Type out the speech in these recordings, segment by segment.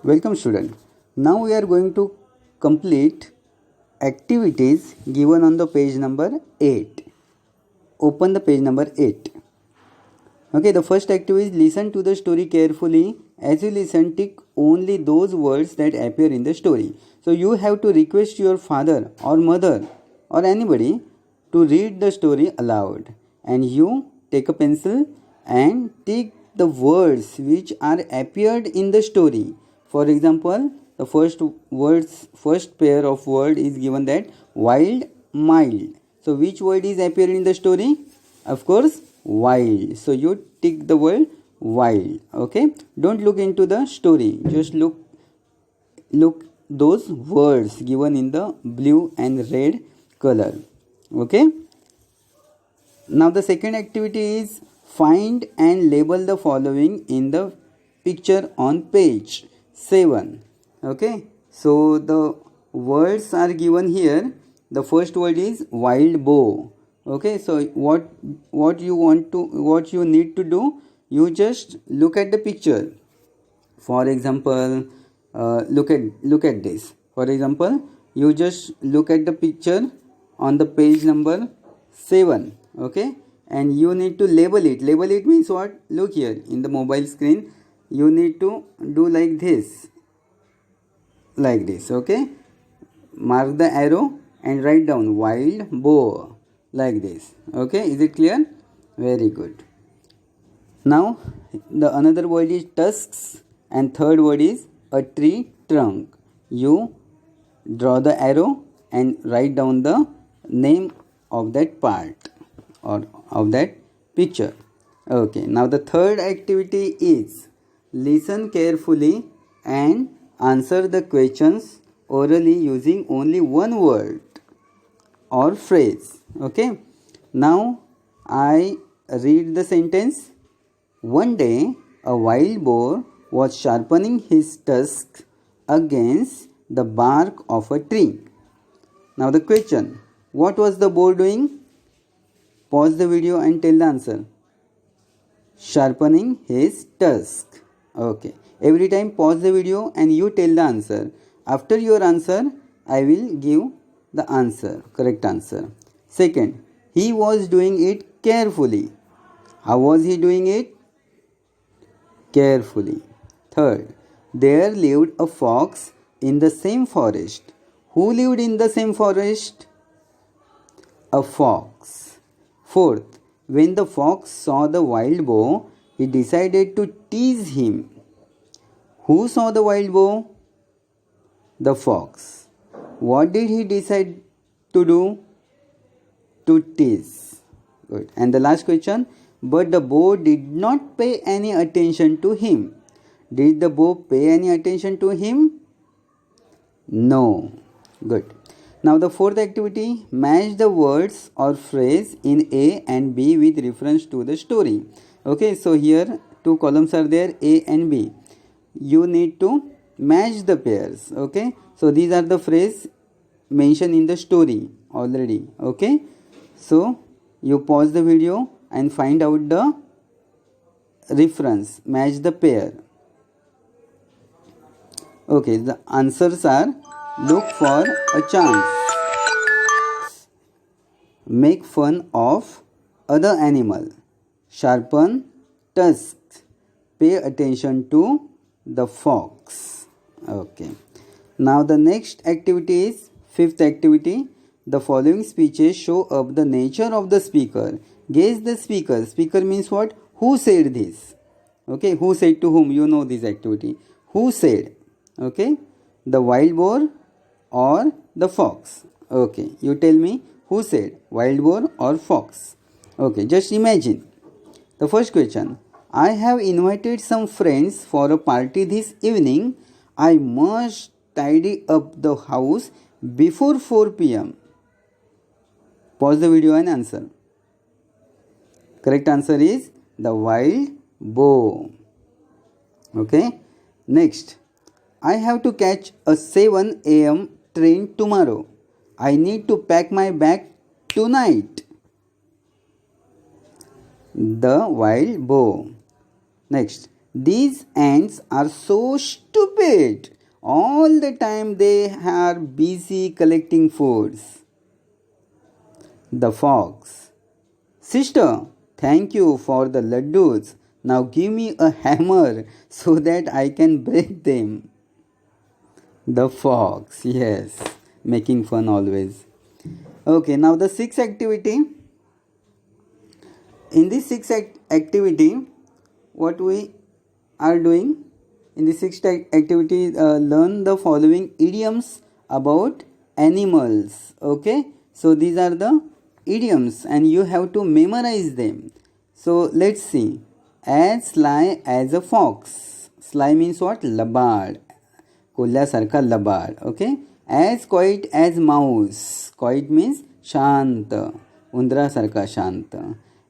Welcome student. Now we are going to complete activities given on the page number 8. Open the page number 8. Okay, the first activity is listen to the story carefully. As you listen, tick only those words that appear in the story. So you have to request your father or mother or anybody to read the story aloud. And you take a pencil and tick the words which are appeared in the story. For example, the first pair of word is given that wild, mild. So which word is appearing in the story? Of course, wild. So you tick the word wild. Okay. Don't look into the story. Just look those words given in the blue and red color. Okay. Now the second activity is find and label the following in the picture on page 7. Okay, so the words are given here. The first word is wild boar. Okay, so what you need to do, you just look at the picture. For example, look at this. For example, you just look at the picture on the page number 7. Okay, and you need to label it. Label it means what? Look here in the mobile screen. You need to do like this. Okay, mark the arrow and write down wild boar like this. Okay, is it clear? Very good. Now the another word is tusks and third word is a tree trunk. You draw the arrow and write down the name of that part or of that picture. Okay, now the third activity is listen carefully and answer the questions orally using only one word or phrase. Okay, now I read the sentence. One day a wild boar was sharpening his tusks against the bark of a tree. Now the question, what was the boar doing? Pause the video and tell the answer. Sharpening his tusk. Okay. Every time pause the video and you tell the answer. After your answer, I will give the answer, correct answer. Second, he was doing it carefully. How was he doing it? Carefully. Third, there lived a fox in the same forest. Who lived in the same forest? A fox. Fourth, when the fox saw the wild boar, he decided to tease him. Who saw the wild boar? The fox. What did he decide to do? To tease. Good. And the last question, but the boar did not pay any attention to him. Did the boar pay any attention to him? No. Good. Now the fourth activity, match the words or phrase in A and B with reference to the story. Okay, so here two columns are there, A and B. You need to match the pairs. Okay, so these are the phrase mentioned in the story already. Okay, so you pause the video and find out the reference, match the pair. Okay, the answers are look for a chance, make fun of other animal, sharpen tusks, pay attention to the fox. Okay, now the next activity is fifth activity. The following speeches show up the nature of the speaker. Guess the speaker. Speaker means what? Who said this? Okay, who said to whom? You know this activity. Who said? Okay, the wild boar or the fox? Okay, you tell me who said, wild boar or fox? Okay, just imagine. The first question, I have invited some friends for a party this evening. I must tidy up the house before 4 p.m. Pause the video and answer. Correct answer is the wild boar. Okay. Next, I have to catch a 7 a.m. train tomorrow. I need to pack my bag tonight. The wild boar. Next, These ants are so stupid. All the time they are busy collecting foods. The fox. Sister, thank you for the laddus. Now give me a hammer so that I can break them. The fox, yes, making fun always. Okay, now the sixth activity. In this sixth activity, what we are doing in the sixth activity, learn the following idioms about animals. Okay, so these are the idioms and you have to memorize them. So let's see. As sly as a fox. Sly means what? Labard. कोल्ह्यासारखा लबाड. Okay, as quiet as mouse. Quiet means शांत, उंदरासारखा शांत.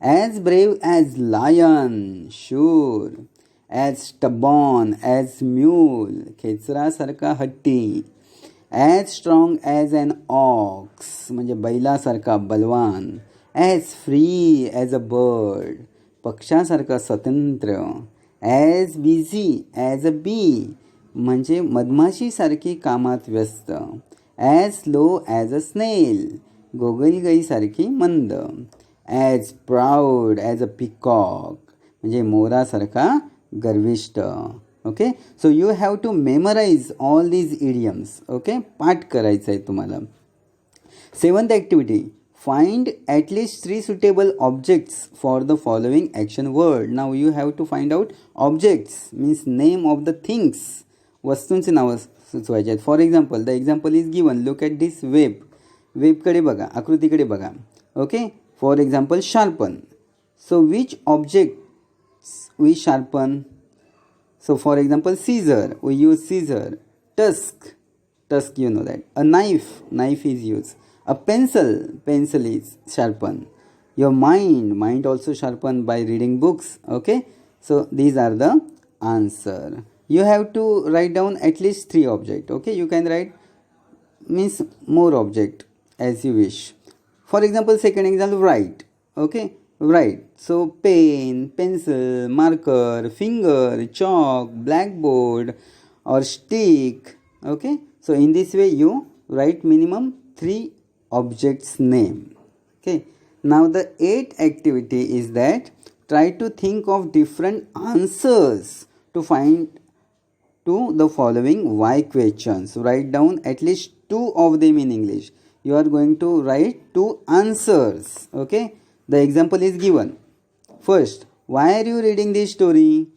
As brave as lion. शूर. As stubborn as mule. खेचरासारखा हट्टी. As strong as an ox. म्हणजे बैलासारखा बलवान. As free as a bird. पक्षासारखा स्वतंत्र. As busy as a bee. म्हणजे मधमाशीसारखी कामात व्यस्त. As slow as a snail. गोगलगाईसारखी मंद. As proud as a peacock. म्हणजे मोरासारखा गर्विष्ठ. Okay, so you have to memorise all these idioms. Okay, पाठ करायचं आहे तुम्हाला. Seventh activity. Find at least 3 suitable objects for the following action word. Now you have to find out objects means name of the things. वस्तूंचे नावं सुचवायचे आहेत. For example, the example is given. Look at this web. वेबकडे बघा, आकृतीकडे बघा. Okay, for example sharpen. So which objects we sharpen? So for example, scissor, we use scissor. Tusk, you know that. A knife is used. A pencil is sharpened. Your mind also sharpened by reading books. Okay, so these are the answer. You have to write down at least 3 objects. Okay, you can write means more object as you wish. For example, second example, write. Okay, write. So pen, pencil, marker, finger, chalk, blackboard or stick. Okay, so in this way you write minimum 3 objects name. Okay, now the 8th activity is that try to think of different answers to find to the following why questions. Write down at least 2 of them in English. You are going to write 2 answers. Okay, the example is given. First, why are you reading this story?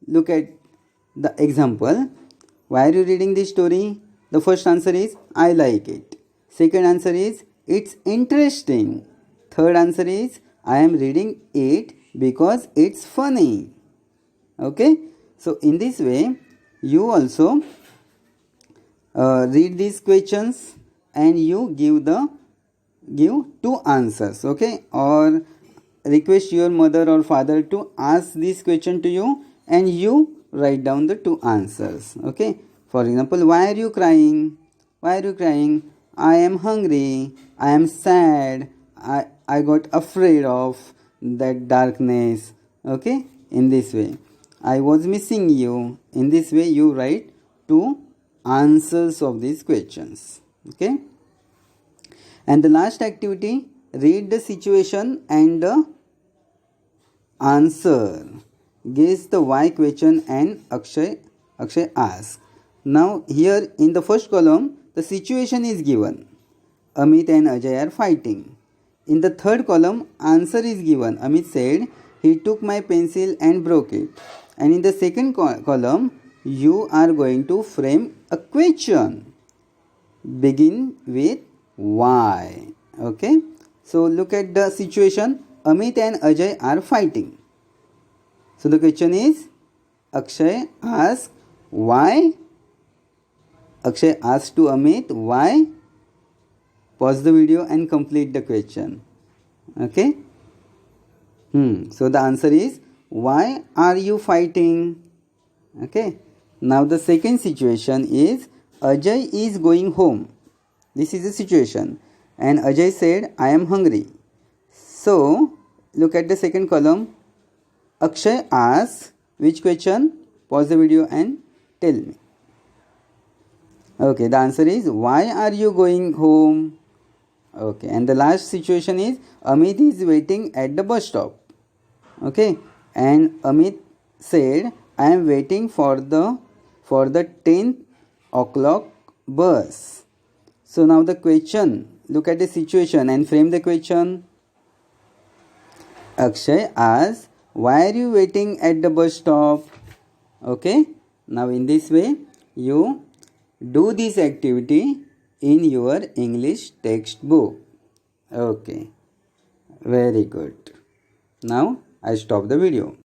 Look at the example. Why are you reading this story? The first answer is I like it. Second answer is it's interesting. Third answer is I am reading it because it's funny. Okay, so in this way you also read these questions and you give 2 answers. Okay, or request your mother or father to ask this question to you and you write down the 2 answers. Okay, for example, why are you crying? I am hungry. I am sad. I got afraid of that darkness. Okay, in this way. I was missing you. In this way you write 2 answers of these questions. Okay, and the last activity, read the situation and the answer. Guess the why question and Akshay ask. Now here in the first column the situation is given. Amit and Ajay are fighting. In the third column answer is given. Amit said he took my pencil and broke it. And in the second column you are going to frame a question. Begin with why. Okay, so look at the situation. Amit and Ajay are fighting. So the question is, Akshay asked why. Akshay asked to Amit why. Pause the video and complete the question. Okay, so the answer is why are you fighting? Okay, now the second situation is Ajay is going home. This is the situation and Ajay said I am hungry. So look at the second column. Akshay asks Which question? Pause the video and tell me. Okay, the answer is why are you going home? Okay, and the last situation is Amit is waiting at the bus stop. Okay, and Amit said, I am waiting for the 10 o'clock bus. So now the question, look at the situation and frame the question. Akshay asks, why are you waiting at the bus stop? Okay, now in this way you do this activity in your English textbook. Okay, very good. Now I stop the video.